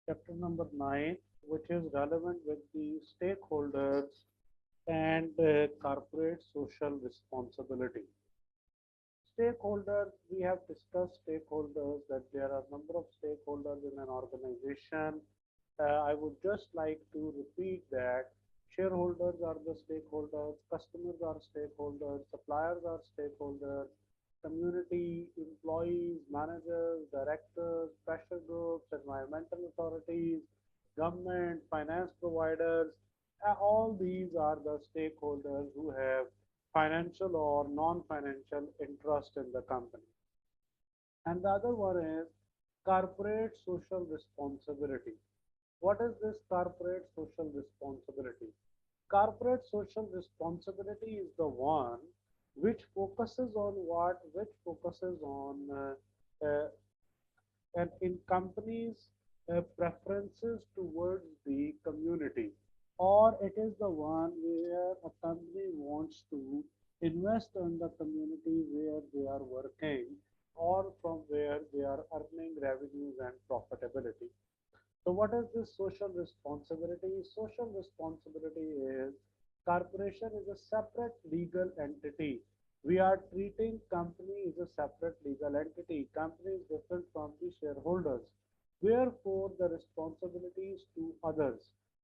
chapter number 9, which is relevant with the stakeholders and corporate social responsibility. Stakeholders, we have discussed stakeholders, that there are a number of stakeholders in an organization. I would just like to repeat that shareholders are the stakeholders, customers are stakeholders, suppliers are stakeholders, community, employees, managers, directors, pressure groups, environmental authorities, government, finance providers. All these are the stakeholders who have financial or non-financial interest in the company. And the other one is corporate social responsibility. What is this corporate social responsibility? Corporate social responsibility is the one which focuses on what? Which focuses on and in companies preferences towards the community, or it is the one where a company wants to invest in the community where they are working or from where they are earning revenues and profitability. So what is this social responsibility? Social responsibility is corporation is a separate legal entity. We are treating company as a separate legal entity. Company is different from the shareholders. Wherefore the responsibility is to others.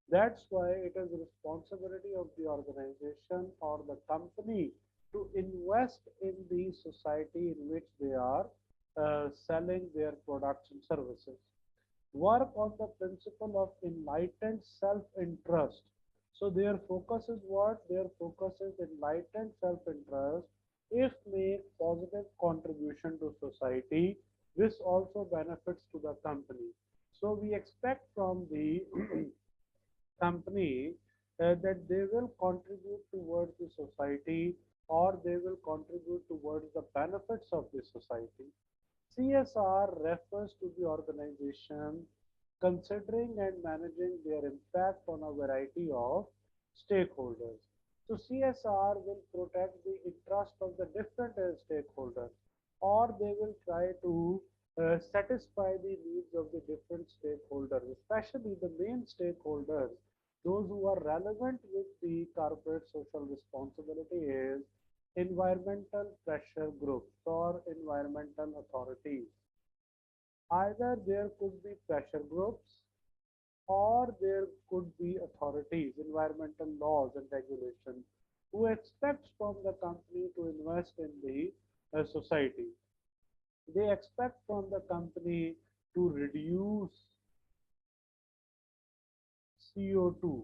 That's why it is responsibility of the organization or the company to invest in the society in which they are selling their products and services. Work on the principle of enlightened self-interest. So their focus is what? Their focus is enlightened self-interest. If make positive contribution to society, this also benefits to the company. So we expect from the company that they will contribute towards the society, or they will contribute towards the benefits of the society. CSR refers to the organization considering and managing their impact on a variety of stakeholders. So CSR will protect the interest of the different stakeholders, or they will try to satisfy the needs of the different stakeholders, especially the main stakeholders, those who are relevant with the corporate social responsibility is environmental pressure groups or environmental authorities. Either there could be pressure groups or there could be authorities, environmental laws and regulations, who expect from the company to invest in the society. They expect from the company to reduce CO2,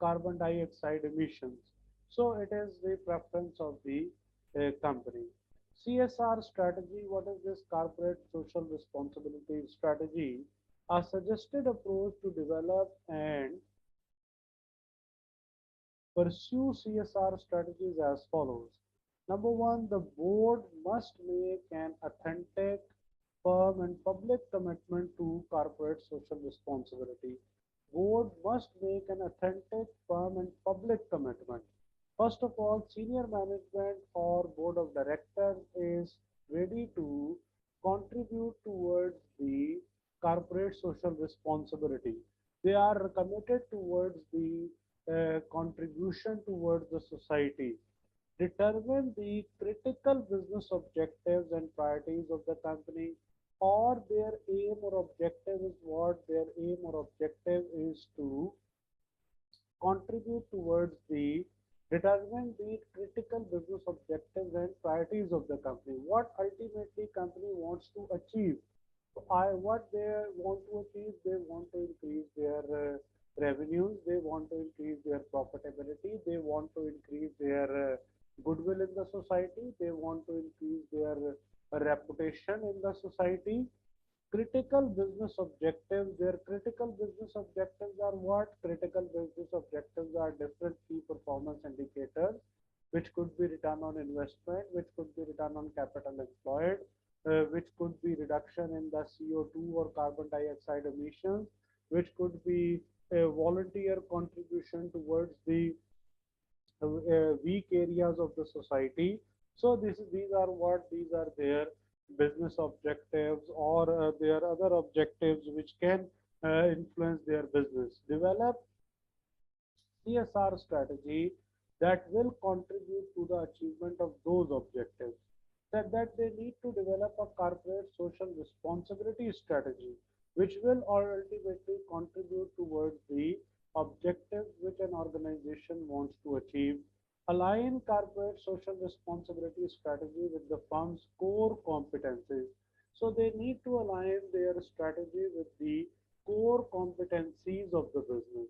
carbon dioxide emissions. So it is the preference of the company. CSR strategy, what is this corporate social responsibility strategy? A suggested approach to develop and pursue CSR strategies as follows. Number one, the board must make an authentic, firm and public commitment to corporate social responsibility. Board must make an authentic, firm and public commitment. First of all, senior management or board of directors is ready to contribute towards the corporate social responsibility. They are committed towards the contribution towards the society. Determine the critical business objectives and priorities of the company, or their aim or objective is what? Their aim or objective is to contribute towards the determine the critical business objectives and priorities of the company. What ultimately company wants to achieve. So what they want to achieve, they want to increase their revenues, they want to increase their profitability, they want to increase their goodwill in the society, they want to increase their reputation in the society. Critical business objectives, their critical business objectives are what? Critical business objectives are different key performance indicators, which could be return on investment, which could be return on capital employed, which could be reduction in the CO2 or carbon dioxide emissions, which could be a volunteer contribution towards the weak areas of the society. So these are what? These are their business objectives, or their other objectives which can influence their business. Develop CSR strategy that will contribute to the achievement of those objectives. Said that they need to develop a corporate social responsibility strategy which will ultimately contribute towards the objectives which an organization wants to achieve. Align corporate social responsibility strategy with the firm's core competencies. So they need to align their strategy with the core competencies of the business.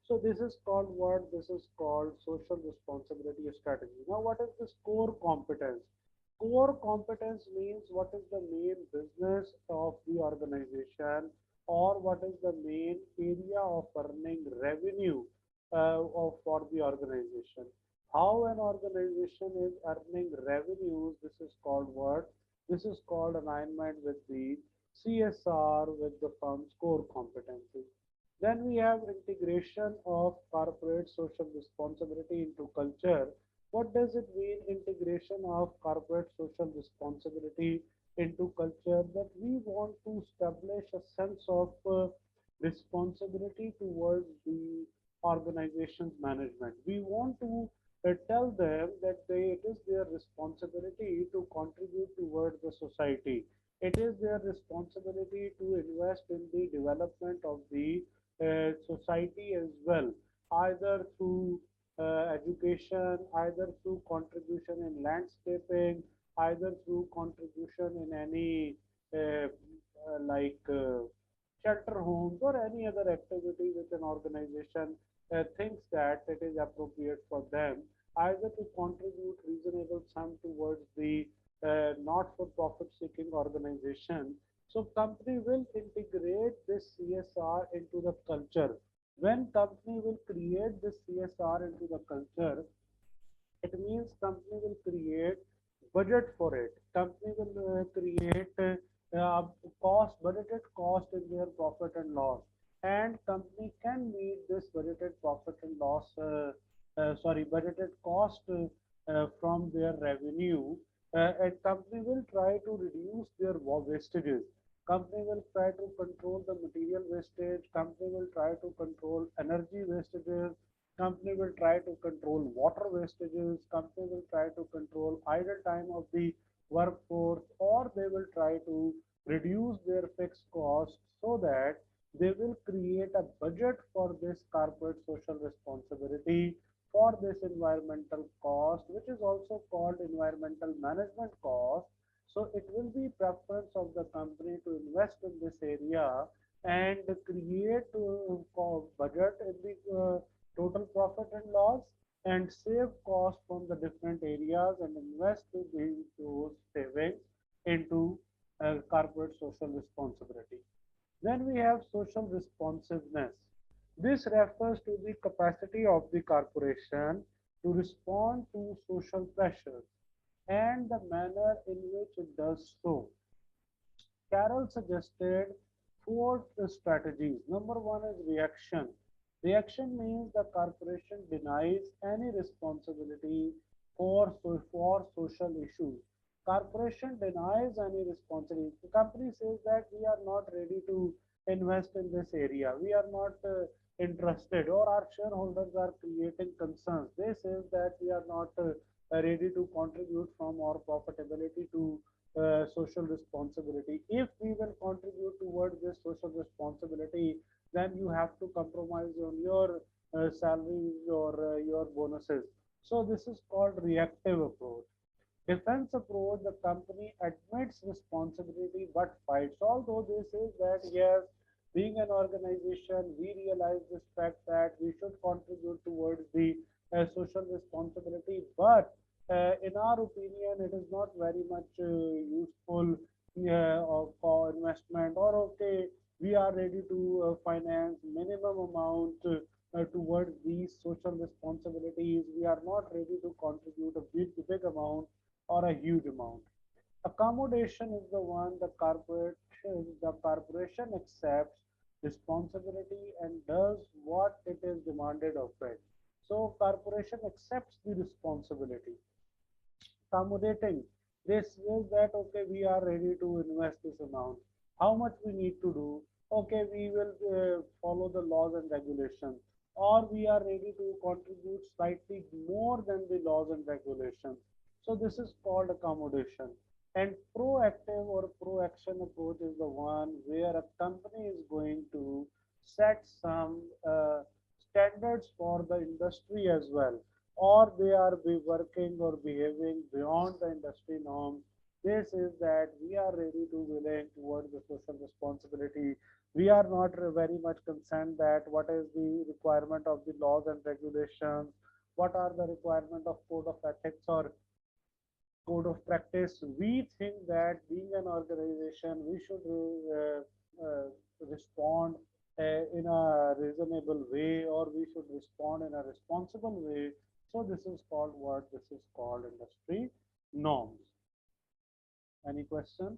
So this is called what? This is called social responsibility strategy. Now, what is this core competence? Core competence means what is the main business of the organization or what is the main area of earning revenue for the organization. How an organization is earning revenues, this is called what? This is called alignment with the CSR with the firm's core competencies. Then we have integration of corporate social responsibility into culture. What does it mean, integration of corporate social responsibility into culture? That we want to establish a sense of responsibility towards the organization's management. We want to tell them that it is their responsibility to contribute towards the society. It is their responsibility to invest in the development of the society as well, either through education, either through contribution in landscaping, either through contribution in any shelter homes or any other activity which an organization thinks that it is appropriate for them, either to contribute reasonable sum towards the not-for-profit seeking organization. So company will integrate this CSR into the culture. When company will create this CSR into the culture, it means company will create budget for it. Company will create cost, budgeted cost in their profit and loss, and company can meet this budgeted profit and loss budgeted cost from their revenue, and company will try to reduce their wastages. Company will try to control the material wastage. Company will try to control energy wastages. Company will try to control water wastages. Company will try to control idle time of the workforce, or they will try to reduce their fixed costs so that they will create a budget for this corporate social responsibility, for this environmental cost, which is also called environmental management cost. So it will be preference of the company to invest in this area and create budget in the total profit and loss and save cost from the different areas and invest those savings into corporate social responsibility. Then we have social responsiveness. This refers to the capacity of the corporation to respond to social pressures and the manner in which it does so. Carroll suggested four strategies. Number one is reaction. Reaction means the corporation denies any responsibility for social issues. Corporation denies any responsibility. The company says that we are not ready to invest in this area. We are not interested, or our shareholders are creating concerns. They say that we are not ready to contribute from our profitability to social responsibility. If we will contribute towards this social responsibility, then you have to compromise on your salaries or your bonuses. So this is called reactive approach. Defense approach, the company admits responsibility but fights. Although they say that yes, being an organization, we realize this fact that we should contribute towards the social responsibility, but in our opinion, it is not very much useful for investment, or okay, we are ready to finance minimum amount towards these social responsibilities. We are not ready to contribute a big amount or a huge amount. Accommodation is the one the corporation accepts responsibility and does what it is demanded of it. So corporation accepts the responsibility. Accommodating, this is that okay, we are ready to invest this amount. How much we need to do? okay, we will follow the laws and regulations, or we are ready to contribute slightly more than the laws and regulations. So this is called accommodation. And proactive or pro-action approach is the one where a company is going to set some standards for the industry as well, or they are be working or behaving beyond the industry norms. This is that we are ready to willing towards the social responsibility. We are not very much concerned that what is the requirement of the laws and regulations, what are the requirement of code of ethics or code of practice. We think that being an organization, we should respond in a reasonable way, or we should respond in a responsible way. So this is called what? This is called industry norms. Any question?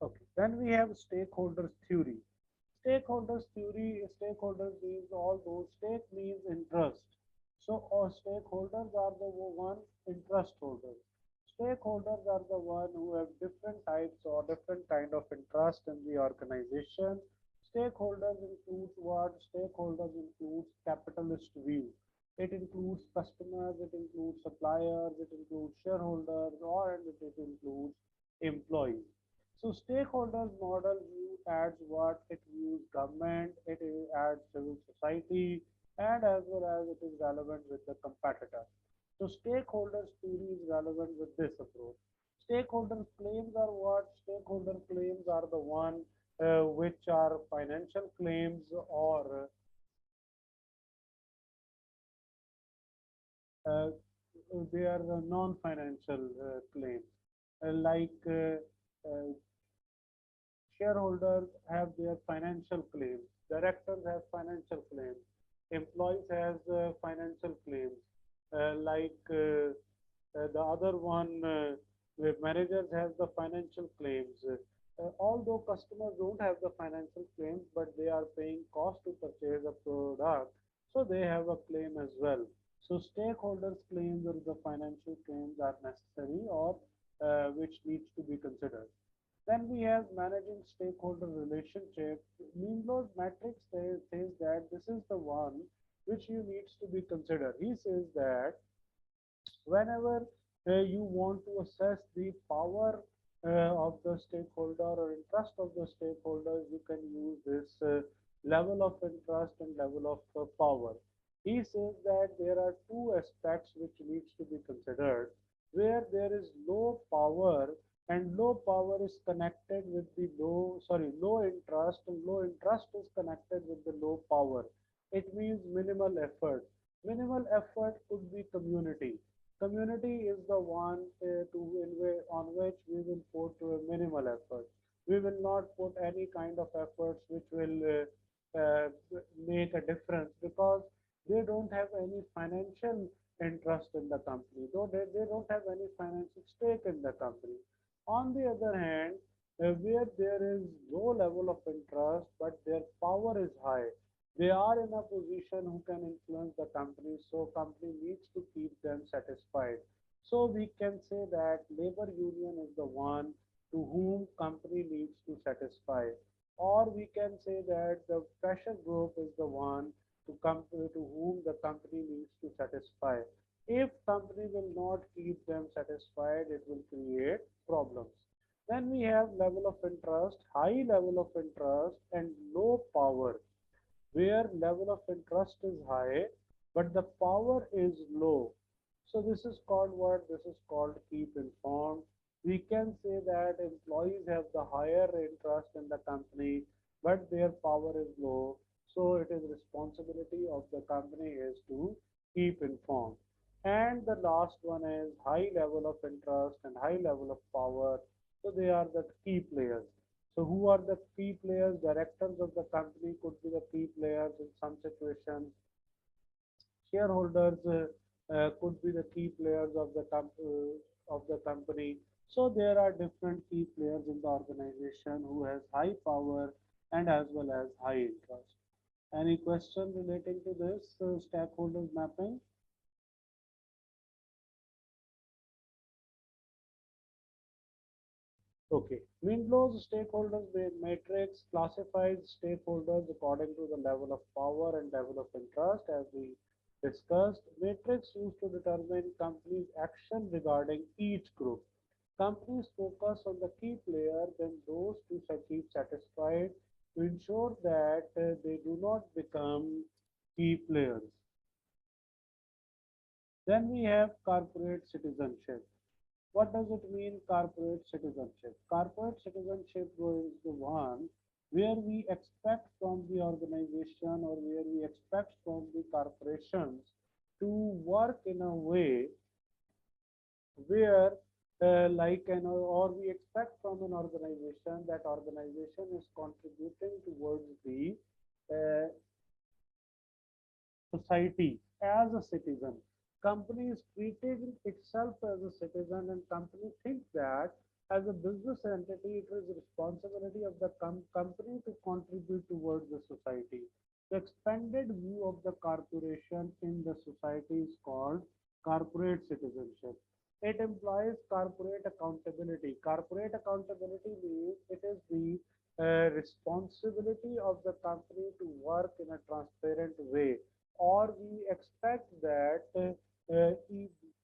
Okay. Then we have stakeholders theory. Stakeholders means all those, stake means interest. So our stakeholders are the one interest holders. Stakeholders are the one who have different types or different kind of interest in the organization. Stakeholders includes what? Stakeholders includes capitalist view. It includes customers, it includes suppliers, it includes shareholders, or and it includes employees. So stakeholders model view adds what? It views government, it adds civil society, and as well as it is relevant with the competitor. So stakeholders theory is relevant with this approach. Stakeholder claims are what? Stakeholder claims are the one which are financial claims, or uh, they are non-financial claims, like shareholders have their financial claims, directors have financial claims, employees has financial claims, the other one, where managers have the financial claims. Although customers don't have the financial claims, but they are paying cost to purchase a product, so they have a claim as well. So stakeholders' claims or the financial claims are necessary, or which needs to be considered. Then we have managing stakeholder relationship. Meanwhile, Matrix says that this is the one which you needs to be considered. He says that whenever you want to assess the power of the stakeholder or interest of the stakeholders, you can use this level of interest and level of power. He says that there are two aspects which needs to be considered, where there is low power, and low power is connected with the low interest, and low interest is connected with the low power. It means minimal effort. Minimal effort could be community. Community is the one on which we will put minimal effort. We will not put any kind of efforts which will make a difference, because they don't have any financial interest in the company, though they don't have any financial stake in the company. On the other hand, where there is low level of interest but their power is high, they are in a position who can influence the company, so company needs to keep them satisfied. So we can say that labor union is the one to whom company needs to satisfy, or we can say that the pressure group is the one to whom the company needs to satisfy. If company will not keep them satisfied, it will create problems. Then we have level of interest, high level of interest, and low power, where level of interest is high but the power is low. So this is called what? This is called keep informed. We can say that employees have the higher interest in the company but their power is low. So it is responsibility of the company is to keep informed. And the last one is high level of interest and high level of power. So they are the key players. So who are the key players? Directors of the company could be the key players in some situations. Shareholders could be the key players of the company. So there are different key players in the organization who has high power and as well as high interest. Any question relating to this stakeholders mapping? Okay. Window's stakeholders matrix classifies stakeholders according to the level of power and level of interest, as we discussed. Matrix used to determine companies' action regarding each group. Companies focus on the key player, then those to keep satisfied to ensure that they do not become key players. Then we have corporate citizenship. What does it mean, corporate citizenship? Corporate citizenship is the one where we expect from the organization or where we expect from the corporations to work in a way where or we expect from an organization that organization is contributing towards the uh, society as a citizen. Company is treating itself as a citizen, and company thinks that as a business entity, it is the responsibility of the company to contribute towards the society. The expanded view of the corporation in the society is called corporate citizenship. It implies corporate accountability. Corporate accountability means it is the responsibility of the company to work in a transparent way, or we expect that the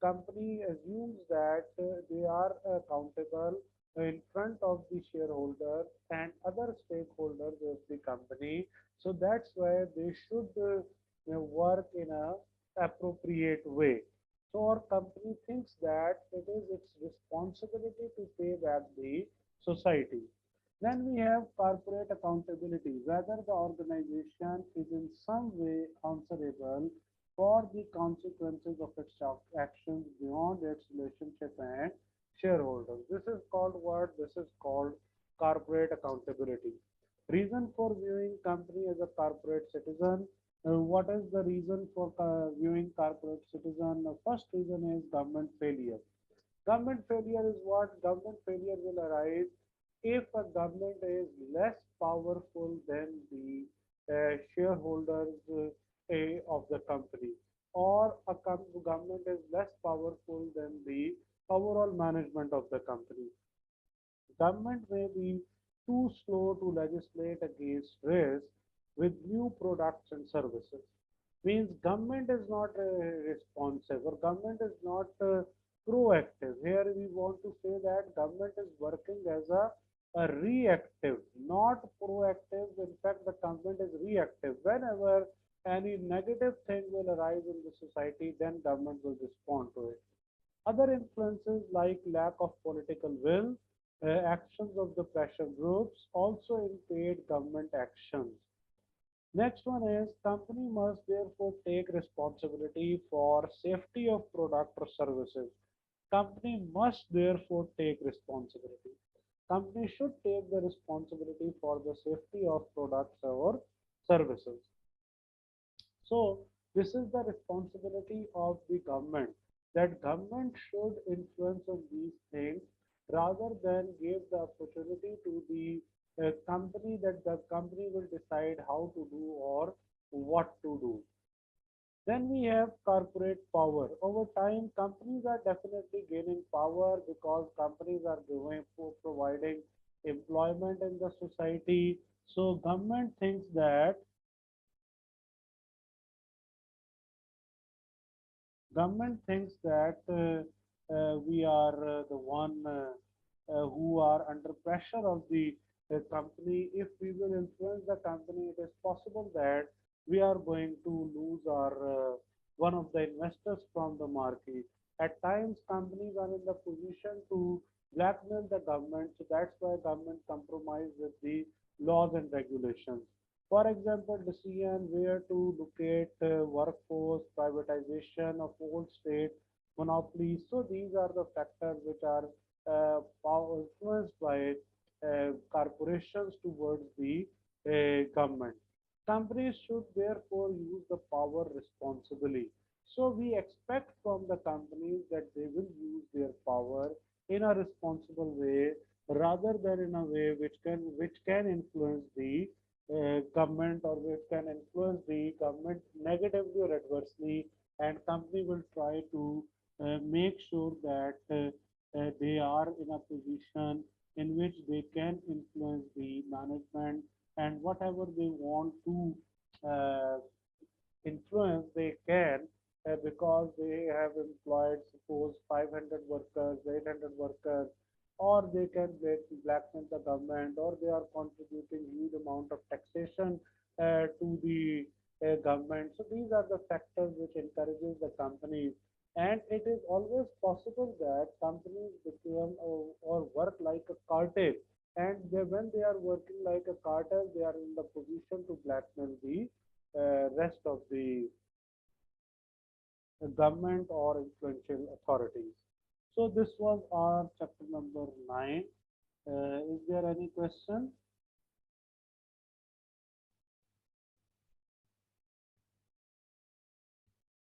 company assumes that they are accountable in front of the shareholders and other stakeholders of the company. So that's why they should work in a appropriate way. So our company thinks that it is its responsibility to pay back the society. Then we have corporate accountability, whether the organization is in some way answerable for the consequences of its actions beyond its relationship and shareholders. This is called what? This is called corporate accountability. Reason for viewing company as a corporate citizen. What is the reason for viewing corporate citizen? The first reason is government failure. Government failure is what? Government failure will arise if a government is less powerful than the shareholders of the company, or a government is less powerful than the overall management of the company. Government may be too slow to legislate against risk with new products and services. Means government is not responsive, or government is not proactive. Here we want to say that government is working as a reactive, not proactive. In fact, the government is reactive. Whenever any negative thing will arise in the society, then government will respond to it. Other influences like lack of political will, actions of the pressure groups also impede government actions. Next one is company must therefore take responsibility for safety of product or services. Company must therefore take responsibility. Company should take the responsibility for the safety of products or services. So this is the responsibility of the government, that government should influence on these things rather than give the opportunity to the company, that the company will decide how to do or what to do. Then we have corporate power. Over time, companies are definitely gaining power because companies are going for providing employment in the society. So government thinks that government thinks that we are the one who are under pressure of the company. If we will influence the company, it is possible that we are going to lose our one of the investors from the market. At times, companies are in the position to blackmail the government, so that's why government compromise with the laws and regulations. For example, decision where to locate workforce, privatization of old state monopolies. So these are the factors which are influenced by corporations towards the government. Companies should therefore use the power responsibly. So we expect from the companies that they will use their power in a responsible way rather than in a way which can influence the government, or which can influence the government negatively or adversely, and company will try to make sure that they are in a position in which they can influence the management, and whatever they want to uh, influence they can, because they have employed suppose 500 workers, 800 workers, or they can blackmail the government, or they are contributing huge amount of taxation to the government. So these are the factors which encourages the companies, and it is always possible that companies become or work like a cartel, and when they are working like a cartel, they are in the position to blackmail the rest of the government or influential authorities. So this was our chapter number 9. Is there any question?